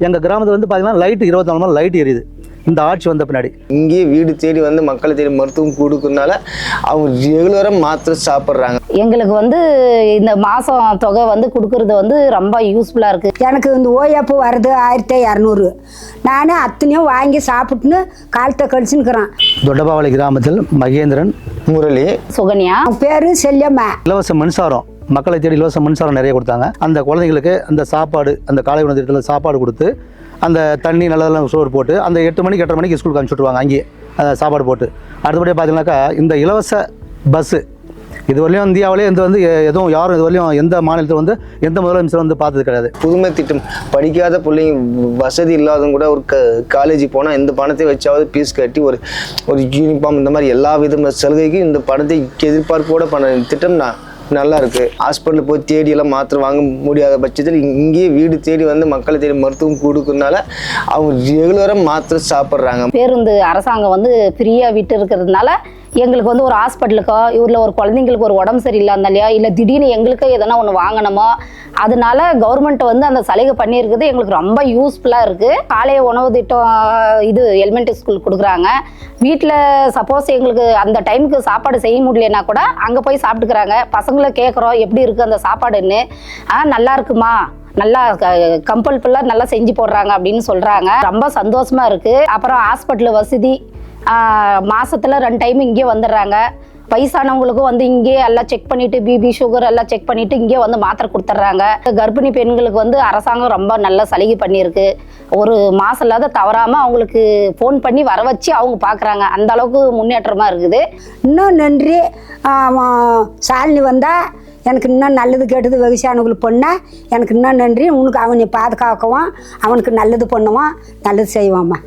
எங்கள் கிராமத்தில் வந்து பார்த்தீங்கன்னா லைட்டு 24 மணி லைட் எரியுது இந்த ஆட்சி வந்த பின்னாடி. இங்கேயே வீடு தேடி வந்து மக்களை தேடி மருத்துவம் கொடுக்கறதுனால அவங்க ரெகுலராக மாத்திரை சாப்பிட்றாங்க. எங்களுக்கு வந்து இந்த மாதம் தொகை வந்து கொடுக்கறது வந்து ரொம்ப யூஸ்ஃபுல்லாக இருக்குது. எனக்கு இந்த ஓஏப்பு வருது 1200. நானே அத்தனையும் வாங்கி சாப்பிட்டுன்னு காலத்தை கழிச்சுன்னுக்குறேன். தொட்டபாவளி கிராமத்தில் மகேந்திரன், முரளி, சுகன்யா, பேர் செல்லியம்மா. இலவச மின்சாரம் மக்களை தேடி இலவச மின்சாரம் நிறைய கொடுத்தாங்க. அந்த குழந்தைங்களுக்கு அந்த சாப்பாடு, அந்த காலை உணவு திட்டத்தில் சாப்பாடு கொடுத்து, அந்த தண்ணி நல்லதெல்லாம் சோறு போட்டு, அந்த 8 மணிக்கு 8:30 மணிக்கு ஸ்கூலுக்கு அனுப்பிச்சுட்ருவாங்க. அங்கேயே சாப்பாடு போட்டு. அடுத்தபடியாக பார்த்தீங்கன்னாக்கா இந்த இலவச பஸ்ஸு இதுவரையும் இந்தியாவிலே எதுவும் யாரும் இதுவரையும் எந்த மாநிலத்தில் எந்த முதலமைச்சர் பார்த்தது கிடையாது. புதுமை திட்டம் படிக்காத பிள்ளைங்க வசதி இல்லாதவங்க கூட ஒரு காலேஜ் போனால் இந்த பணத்தை வச்சாவது ஃபீஸ் கட்டி ஒரு யூனிஃபார்ம் இந்த மாதிரி எல்லா விதமான சலுகைக்கும் இந்த பணத்தை எதிர்பார்ப்போட பண்ண திட்டம் நல்லா இருக்கு. ஹாஸ்பிட்டலில் போய் தேடி எல்லாம் மாத்திரை வாங்க முடியாத பட்சத்தில் இங்கேயே வீடு தேடி வந்து மக்களை தேடி மருத்துவம் கொடுக்கறதுனால அவங்க ரெகுலராக மாத்திரை சாப்பிட்றாங்க. பேருந்து அரசாங்கம் வந்து ஃப்ரீயாக விட்டு இருக்கிறதுனால எங்களுக்கு வந்து ஒரு ஹாஸ்பிட்டலுக்கோ இல்லை ஒரு குழந்தைங்களுக்கு ஒரு உடம்பு சரியில்லை இருந்தாலையோ இல்லை திடீர்னு எங்களுக்கு எதனா ஒன்று வாங்கணுமோ அதனால கவர்மெண்ட் வந்து அந்த சலுகை பண்ணியிருக்குது. எங்களுக்கு ரொம்ப யூஸ்ஃபுல்லாக இருக்குது. காலை உணவு திட்டம் இது எலிமெண்ட்ரி ஸ்கூல் கொடுக்குறாங்க. வீட்டில் சப்போஸ் எங்களுக்கு அந்த டைமுக்கு சாப்பாடு செய்ய முடியலன்னா கூட அங்கே போய் சாப்பிட்டுக்கிறாங்க. பசங்களை கேட்குறோம் எப்படி இருக்குது அந்த சாப்பாடுன்னு. நல்லா இருக்குமா, நல்லா கம்பல்ஃபுல்லாக நல்லா செஞ்சு போடுறாங்க அப்படின்னு சொல்கிறாங்க. ரொம்ப சந்தோஷமாக இருக்குது. அப்புறம் ஹாஸ்பிட்டல் வசதி மாசத்துல 2 டைம் இங்கே வந்துடுறாங்க. வயசானவங்களுக்கும் வந்து இங்கே எல்லாம் செக் பண்ணிட்டு பிபி சுகர் எல்லாம் செக் பண்ணிட்டு இங்கே வந்து மாத்திரை கொடுத்துட்றாங்க. கர்ப்பிணி பெண்களுக்கு வந்து அரசாங்கம் ரொம்ப நல்ல சலுகை பண்ணியிருக்கு. ஒரு மாசம் இல்லாத தவறாம அவங்களுக்கு ஃபோன் பண்ணி வர வச்சு அவங்க பார்க்குறாங்க. அந்த அளவுக்கு முன்னேற்றமா இருக்குது. இன்னும் நன்றி. சாலினி வந்தா எனக்கு இன்னும் நல்லது கேட்டது வயசானவங்களுக்கு பண்ண எனக்கு இன்னும் நன்றி. உனக்கு அவனை பாதுகாக்கவும் அவனுக்கு நல்லது பண்ணுவான், நல்லது செய்வாம்மா.